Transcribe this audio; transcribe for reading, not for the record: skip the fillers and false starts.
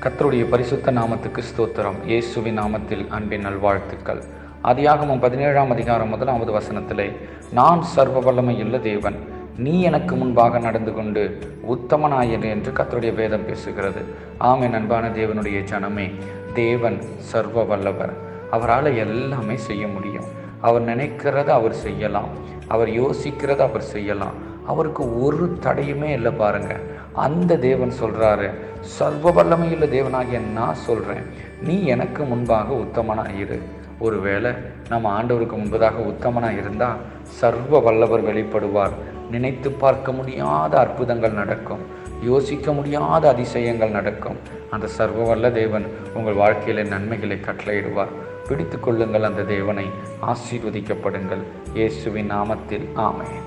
கர்த்தருடைய பரிசுத்த நாமத்துக்கு ஸ்தோத்திரம். இயேசுவின் நாமத்தில் அன்பின் நல்வாழ்த்துக்கள். ஆதியாகமம் 17ஆம் அதிகாரம் 1வது வசனத்திலே, நான் சர்வ வல்லமையுள்ள தேவன், நீ எனக்கு முன்பாக நடந்து கொண்டு உத்தமனாயிரு என்று கர்த்தருடைய வேதம் பேசுகிறது. ஆமென். அன்பான தேவனுடைய ஜனமே, தேவன் சர்வ வல்லவர். அவரால் எல்லாமே செய்ய முடியும். அவர் நினைக்கிறத அவர் செய்யலாம், அவர் யோசிக்கிறத அவர் செய்யலாம். அவருக்கு ஒரு தடையுமே இல்லை. பாருங்க, அந்த தேவன் சொல்றாரு, சர்வ வல்லமையுள்ள தேவனாகிய நான் சொல்றேன், நீ எனக்கு முன்பாக உத்தமனாயிரு. ஒருவேளை நம்ம ஆண்டவருக்கு முன்பதாக உத்தமனாக இருந்தால் சர்வ வல்லவர் வெளிப்படுவார். நினைத்து பார்க்க முடியாத அற்புதங்கள் நடக்கும், யோசிக்க முடியாத அதிசயங்கள் நடக்கும். அந்த சர்வ வல்ல தேவன் உங்கள் வாழ்க்கையில நன்மைகளை கட்டளையிடுவார். பிடித்து கொள்ளுங்கள் அந்த தேவனை, ஆசீர்வதிக்கப்படுங்கள். இயேசுவின் நாமத்தில் ஆமென்.